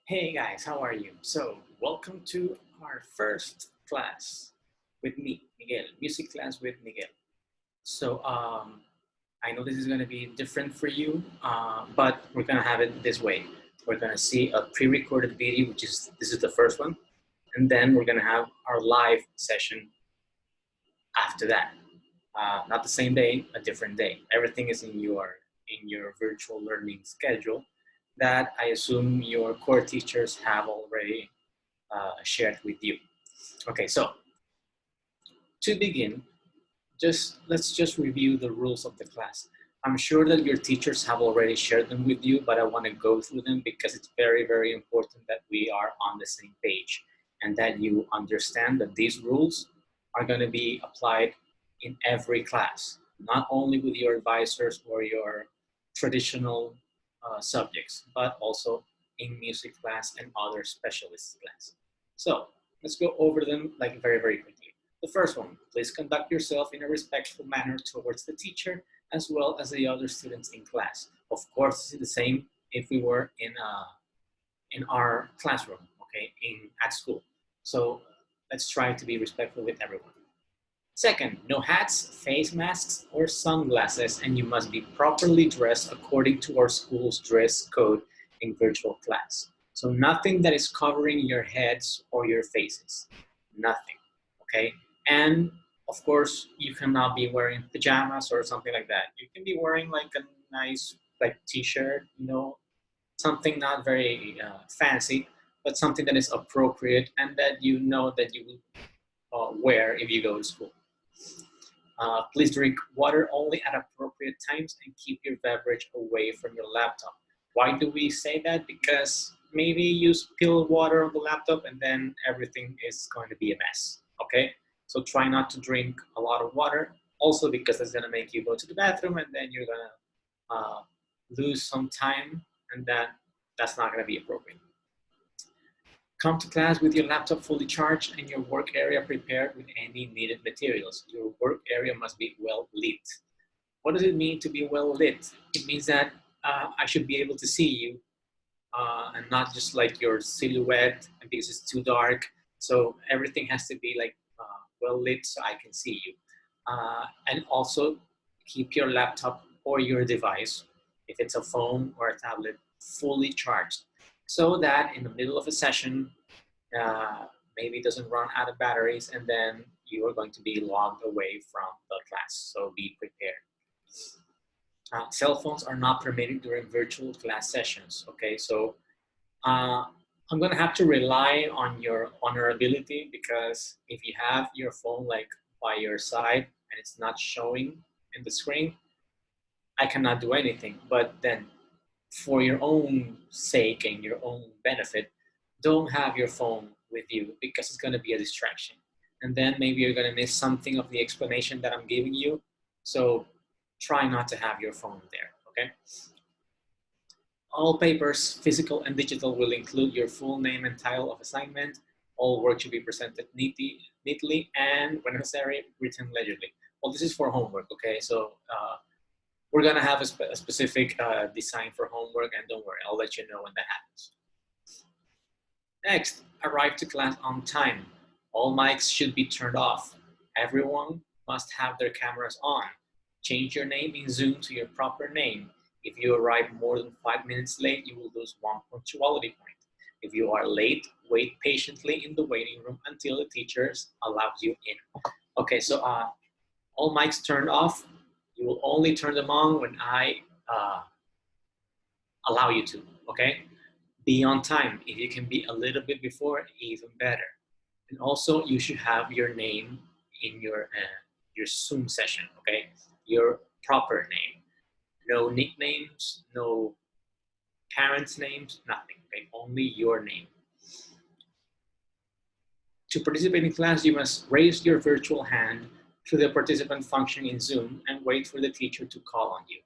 Hey guys, how are you? So, welcome to our first class with me, Miguel, music class with Miguel. So, I know this is going to be different for you, but we're going to have it this way. We're going to see a pre recorded video, which is this is the first one, and then we're going to have our live session after that. Not the same day, a different day. Everything is in your virtual learning schedule that I assume your core teachers have already shared with you. Okay, so to begin, let's just review the rules of the class. I'm sure that your teachers have already shared them with you, but I want to go through them because it's very, very important that we are on the same page and that you understand that these rules are going to be applied in every class, not only with your advisors or your traditional subjects, but also in music class and other specialist class. So let's go over them like very, very quickly. The first one, please conduct yourself in a respectful manner towards the teacher as well as the other students in class. Of course, it's the same if we were in our classroom, okay, at school. So let's try to be respectful with everyone. Second, no hats, face masks, or sunglasses, and you must be properly dressed according to our school's dress code in virtual class. So nothing that is covering your heads or your faces. Nothing, okay? And of course, you cannot be wearing pajamas or something like that. You can be wearing like a nice like t-shirt, something not very fancy, but something that is appropriate and that you know that you will wear if you go to school. Please drink water only at appropriate times and keep your beverage away from your laptop. Why do we say that? Because maybe you spill water on the laptop and then everything is going to be a mess. Okay? So try not to drink a lot of water. Also, because it's going to make you go to the bathroom and then you're going to lose some time, and that's not going to be appropriate. Come to class with your laptop fully charged and your work area prepared with any needed materials. Your work area must be well lit. What does it mean to be well lit? It means that I should be able to see you and not just like your silhouette because it's too dark. So everything has to be like well lit so I can see you. And also keep your laptop or your device, if it's a phone or a tablet, fully charged so that in the middle of a session, uh, maybe it doesn't run out of batteries and then you are going to be logged away from the class. So be prepared. Cell phones are not permitted during virtual class sessions. Okay, so uh, I'm gonna have to rely on your ability because if you have your phone like by your side and it's not showing in the screen, I cannot do anything. But then for your own sake and your own benefit, don't have your phone with you because it's going to be a distraction. And then maybe you're going to miss something of the explanation that I'm giving you. So try not to have your phone there, okay? All papers, physical and digital, will include your full name and title of assignment. All work should be presented neatly and, when necessary, written legibly. Well, this is for homework, okay? So we're gonna have a specific design for homework, and don't worry, I'll let you know when that happens. Next, arrive to class on time. All mics should be turned off. Everyone must have their cameras on. Change your name in Zoom to your proper name. If you arrive more than 5 minutes late, you will lose 1 punctuality point. If you are late, wait patiently in the waiting room until the teacher allows you in. Okay, so all mics turned off. You will only turn them on when I allow you to, okay? Be on time. If you can be a little bit before, even better. And also, you should have your name in your Zoom session, okay? Your proper name. No nicknames, no parents' names, nothing, okay? Only your name. To participate in class, you must raise your virtual hand through the participant function in Zoom and wait for the teacher to call on you.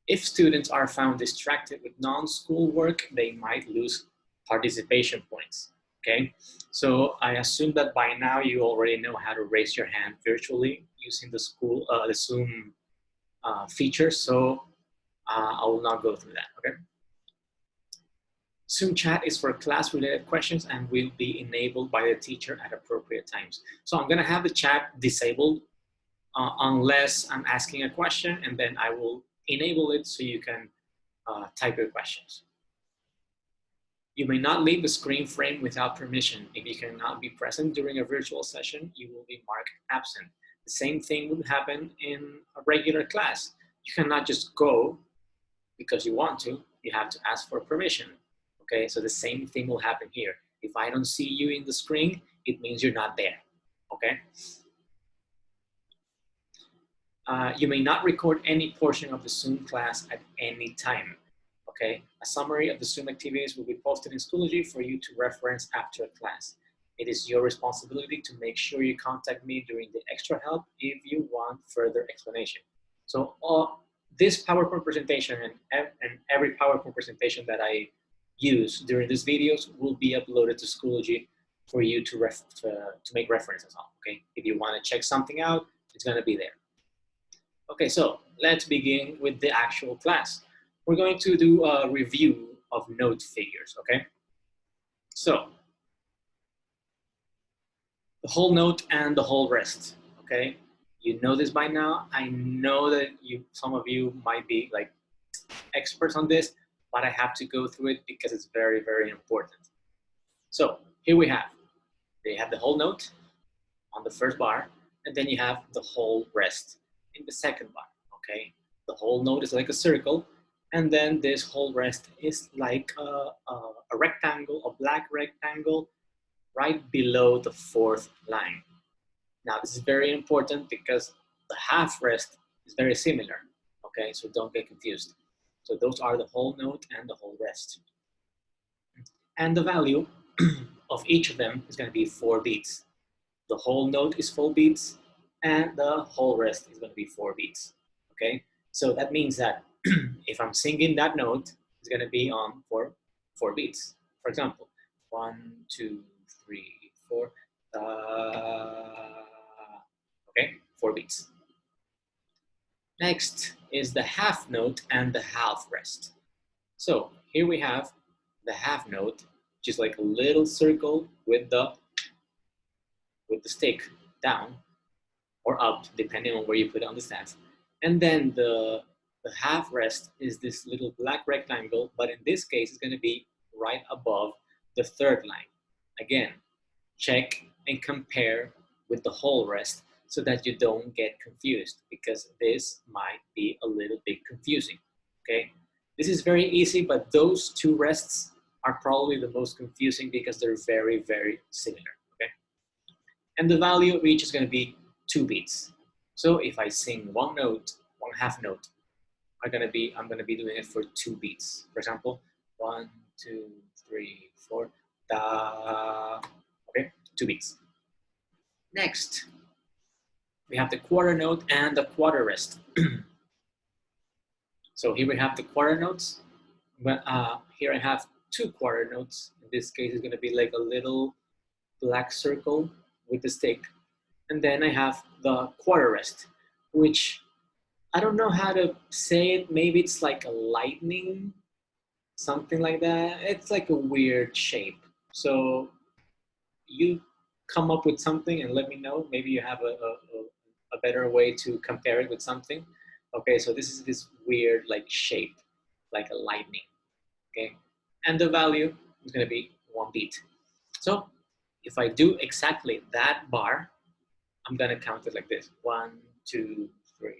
If students are found distracted with non-school work, they might lose participation points, okay? So I assume that by now you already know how to raise your hand virtually using the Zoom feature, so I will not go through that, okay? Zoom chat is for class-related questions and will be enabled by the teacher at appropriate times. So I'm gonna have the chat disabled unless I'm asking a question, and then I will enable it so you can type your questions. You may not leave the screen frame without permission. If you cannot be present during a virtual session, you will be marked absent. The same thing would happen in a regular class. You cannot just go because you want to. You have to ask for permission. Okay, so the same thing will happen here. If I don't see you in the screen, it means you're not there. Okay. You may not record any portion of the Zoom class at any time. Okay, a summary of the Zoom activities will be posted in Schoology for you to reference after class. It is your responsibility to make sure you contact me during the extra help if you want further explanation. So this PowerPoint presentation and every PowerPoint presentation that I use during these videos will be uploaded to Schoology for you to make references on. Okay, if you want to check something out, it's going to be there. Okay, so let's begin with the actual class. We're going to do a review of note figures, okay? So, the whole note and the whole rest, okay? You know this by now. I know that some of you might be like experts on this, but I have to go through it because it's very, very important. So, here we have, they have the whole note on the first bar, and then you have the whole rest in the second bar, okay? The whole note is like a circle, and then this whole rest is like a rectangle, a black rectangle, right below the fourth line. Now, this is very important because the half rest is very similar, okay? So don't get confused. So those are the whole note and the whole rest. And the value of each of them is gonna be 4 beats. The whole note is 4 beats, and the whole rest is going to be 4 beats, okay? So that means that if I'm singing that note, it's going to be on for 4 beats. For example, 1, 2, 3, 4, okay, 4 beats. Next is the half note and the half rest. So here we have the half note, which is like a little circle with the stick down or up, depending on where you put it on the stats. And then the half rest is this little black rectangle, but in this case, it's going to be right above the third line. Again, check and compare with the whole rest so that you don't get confused, because this might be a little bit confusing, okay? This is very easy, but those 2 rests are probably the most confusing because they're very, very similar, okay? And the value of each is going to be 2 beats. So if I sing one note, one half note, I'm gonna be doing it for 2 beats. For example, 1, 2, 3, 4, da. Okay, 2 beats. Next, we have the quarter note and the quarter rest. So here we have the quarter notes. But here I have 2 quarter notes. In this case, it's gonna be like a little black circle with the stick. And then I have the quarter rest, which I don't know how to say it. Maybe it's like a lightning, something like that. It's like a weird shape. So you come up with something and let me know. Maybe you have a better way to compare it with something. Okay, so this is this weird like shape, like a lightning, okay? And the value is gonna be 1 beat. So if I do exactly that bar, I'm gonna count it like this: 1, 2, 3,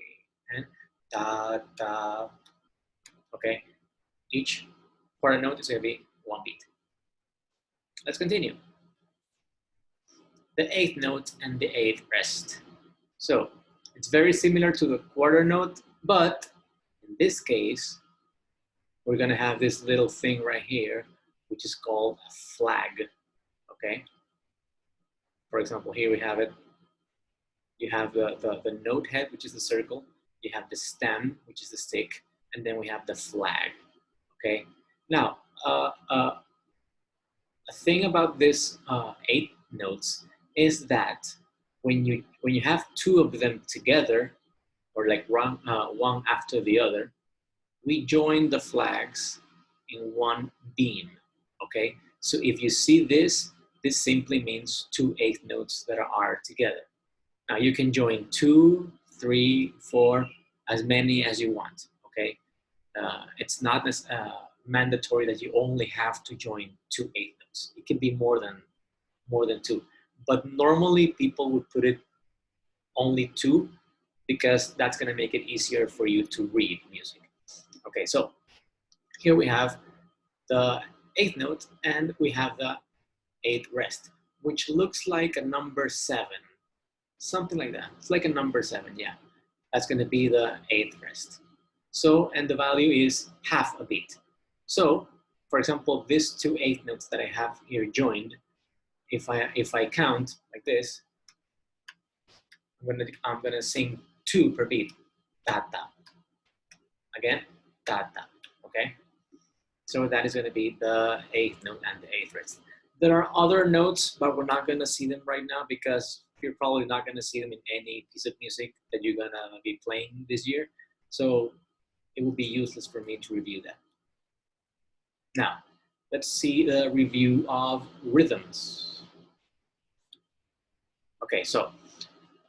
and da da. Okay, each quarter note is gonna be 1 beat. Let's continue. The 8th note and the 8th rest. So it's very similar to the quarter note, but in this case, we're gonna have this little thing right here, which is called a flag. Okay. For example, here we have it. You have the note head, which is the circle. You have the stem, which is the stick, and then we have the flag. Okay. Now, a thing about this 8 notes is that when you have 2 of them together, or like one after the other, we join the flags in one beam. okay? So if you see this, this simply means 2/8 notes that are together. Now you can join 2, 3, 4, as many as you want, okay? It's not mandatory that you only have to join 2/8 notes. It can be more than 2. But normally people would put it only 2 because that's going to make it easier for you to read music. Okay, so here we have the 8th note and we have the 8th rest, which looks like a number 7, something like that. It's like a number 7, yeah. That's going to be the 8th rest. So, and the value is half a beat. So, for example, these 2/8 notes that I have here joined, if I count like this, I'm gonna sing 2 per beat. Ta ta. Again, ta ta. Okay. So that is gonna be the 8th note and the 8th rest. There are other notes, but we're not gonna see them right now because you're probably not gonna see them in any piece of music that you're gonna be playing this year. So it would be useless for me to review that. Now, let's see the review of rhythms. Okay, so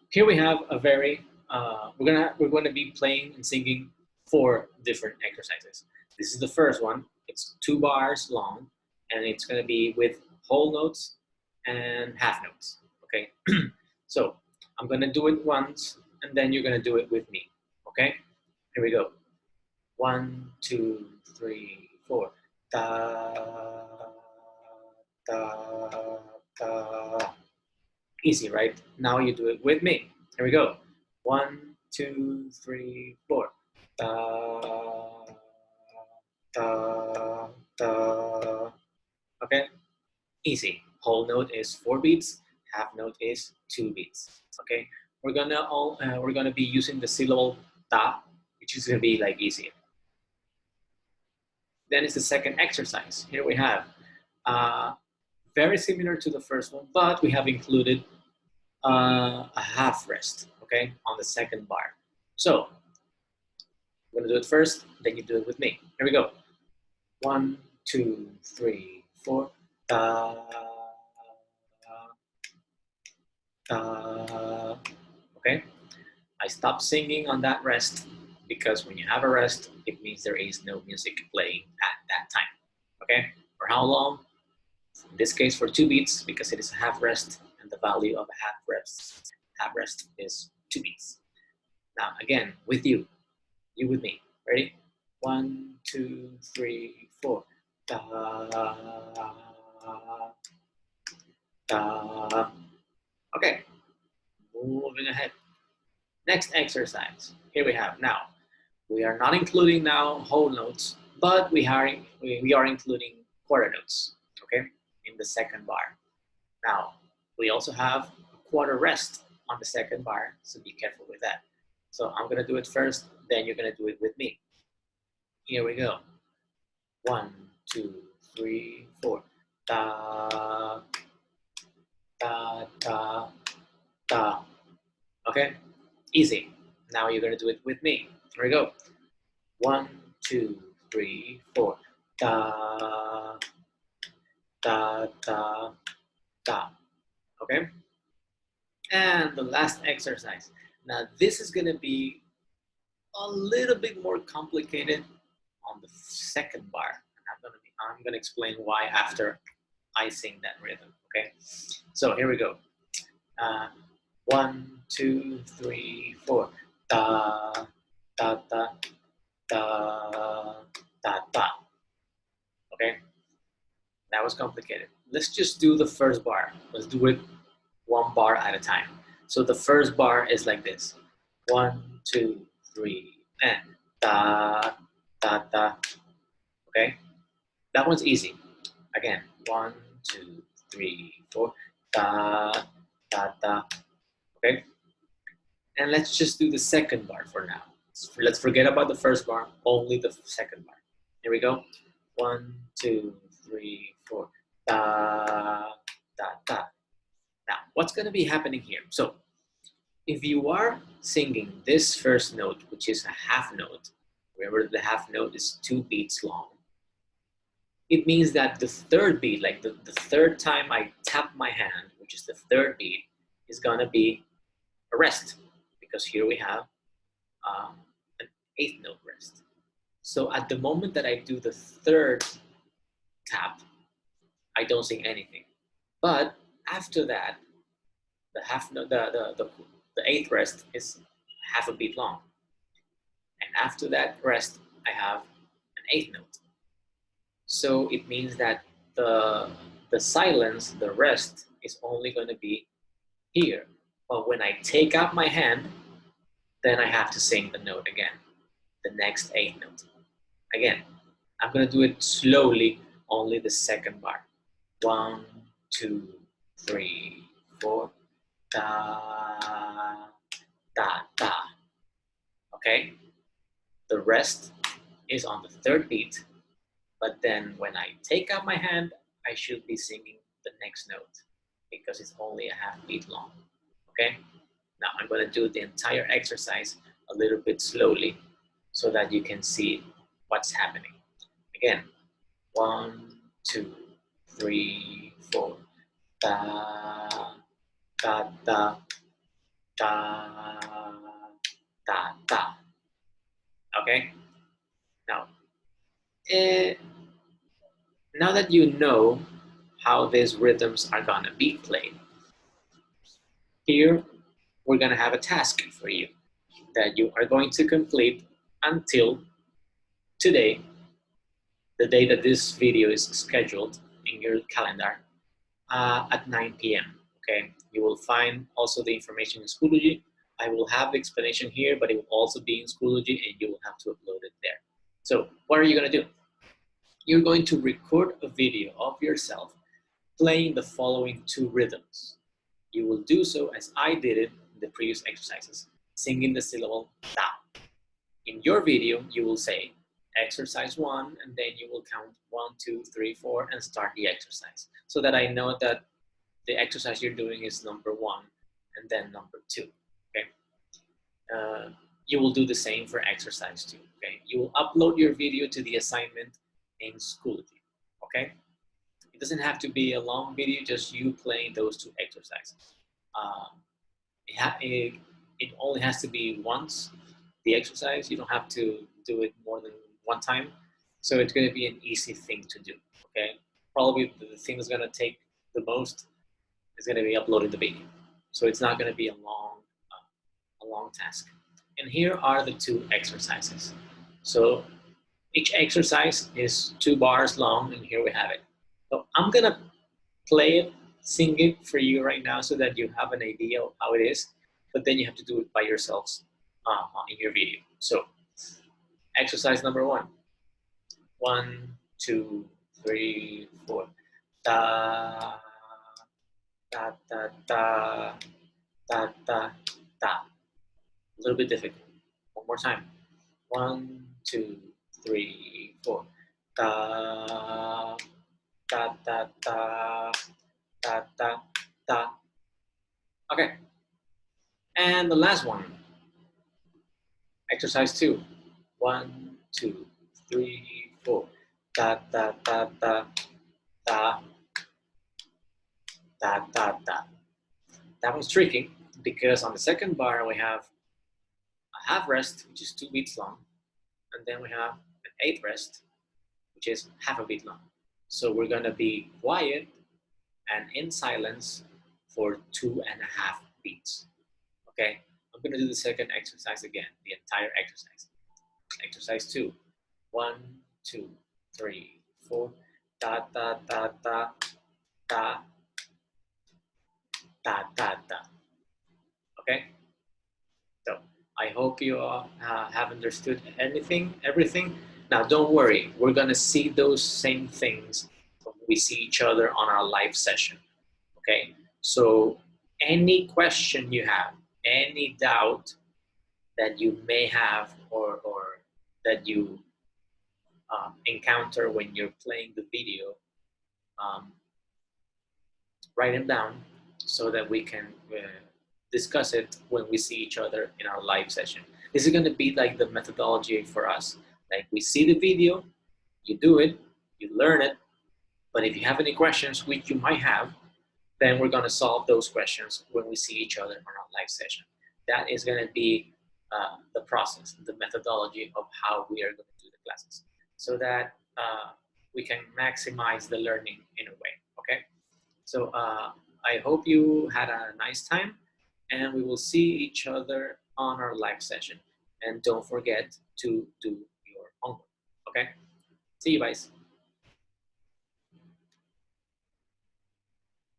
here we have a very, we're gonna be playing and singing 4 different exercises. This is the first one. It's 2 bars long, and it's gonna be with whole notes and half notes, okay? So I'm gonna do it once, and then you're gonna do it with me, okay? Here we go. 1, 2, 3, 4. Da, da, da. Easy, right? Now you do it with me. Here we go. 1, 2, 3, 4. Da, da, da. Okay? Easy. Whole note is 4 beats. Half note is 2 beats. Okay? We're gonna be using the syllable ta, which is gonna be like easy. Then it's the second exercise. Here we have very similar to the first one, but we have included a half rest, okay, on the second bar. So I'm gonna do it first, then you do it with me. Here we go. 1, 2, 3, 4. Da, da. Okay. I stop singing on that rest because when you have a rest, it means there is no music playing at that time. Okay. For how long? In this case, for 2 beats because it is a half rest, and the value of a half rest is 2 beats. Now again, with you with me. Ready? 1, 2, 3, 4. Da, da. Okay, moving ahead. Next exercise. Here we have now. We are not including now whole notes, but we are including quarter notes. Okay, in the second bar. Now we also have a quarter rest on the second bar, so be careful with that. So I'm gonna do it first, then you're gonna do it with me. Here we go. 1, 2, 3, 4. Da, da, da, da. Okay, easy. Now you're gonna do it with me. Here we go. 1, 2, 3, 4. Da, da, da, da. Okay. And the last exercise. Now this is gonna be a little bit more complicated on the second bar. And I'm gonna explain why after I sing that rhythm. Okay. So here we go. 1, 2, 3, 4. Da, da, da, da, da, da. Okay. That was complicated. Let's just do the first bar. Let's do it 1 bar at a time. So the first bar is like this. 1, 2, 3, and da, da, da. Okay? That one's easy. Again, 1, 2, 3, 4, da, da, da. Okay? And let's just do the second bar for now. Let's forget about the first bar, only the second bar. Here we go. 1, 2, 3, 4, da, da, da. Now, what's going to be happening here? So, if you are singing this first note, which is a half note, remember the half note is 2 beats long. it means that the third beat, like the third time I tap my hand, which is the third beat, is gonna be a rest, because here we have an eighth note rest. So at the moment that I do the third tap, I don't sing anything. But after that, the half note, the eighth rest is half a beat long, and after that rest, I have an eighth note. So it means that the silence, the rest, is only going to be here. But when I take out my hand, then I have to sing the note again, the next eighth note. Again, I'm going to do it slowly, only the second bar. 1, 2, 3, 4, da, da, da. Okay? The rest is on the third beat, but then when I take out my hand, I should be singing the next note because it's only a half beat long. Okay? Now I'm going to do the entire exercise a little bit slowly so that you can see what's happening. Again, 1, 2, 3, 4. Da, da, da, da, da, da. Okay? Now, now that you know how these rhythms are gonna be played, here we're gonna have a task for you that you are going to complete until today, the day that this video is scheduled in your calendar, at 9 p.m. Okay, you will find also the information in Schoology. I will have the explanation here, but it will also be in Schoology, and you will have to upload it there. So what are you gonna do? You're going to record a video of yourself playing the following two rhythms. You will do so as I did it in the previous exercises, singing the syllable ta. In your video, you will say exercise 1, and then you will count 1, 2, 3, 4, and start the exercise, so that I know that the exercise you're doing is number 1 and then number 2. Okay. You will do the same for exercise 2. Okay. You will upload your video to the assignment in Schoology. Okay. It doesn't have to be a long video, just you playing those two exercises. It only has to be once, the exercise. You don't have to do it more than one time. So it's going to be an easy thing to do, okay? Probably the thing that's going to take the most is going to be uploading the video. So it's not going to be a long task. And here are the two exercises. So each exercise is 2 bars long, and here we have it. So I'm going to play it, sing it for you right now so that you have an idea of how it is, but then you have to do it by yourselves in your video. So exercise number 1. 1, 2, 3, 4. Da, da, da, da, da, da, da. A little bit difficult. One more time. 1, 2, 3, 4. Da, da, da, da, da, da, da. Okay. And the last one. Exercise 2. 1, 2, 3, 4. Da, da, da, da, da, da, da, da. That one's tricky because on the second bar we have a half rest, which is 2 beats long, and then we have an eighth rest, which is half a beat long. So we're gonna be quiet and in silence for 2.5 beats. Okay, I'm gonna do the second exercise again, the entire exercise. Exercise 2. 1, 2, 3, 4. Da da da da da da da da. Okay. So I hope you have understood everything. Now don't worry, we're gonna see those same things when we see each other on our live session. Okay. So any question you have, any doubt that you may have, or that you encounter when you're playing the video, write them down so that we can discuss it when we see each other in our live session. This is going to be like the methodology for us. Like we see the video, you do it, you learn it. But if you have any questions, which you might have, then we're going to solve those questions when we see each other on our live session. That is going to be the process, the methodology of how we are going to do the classes, so that we can maximize the learning in a way. Okay, so I hope you had a nice time, and we will see each other on our live session. And don't forget to do your homework. Okay, see you guys.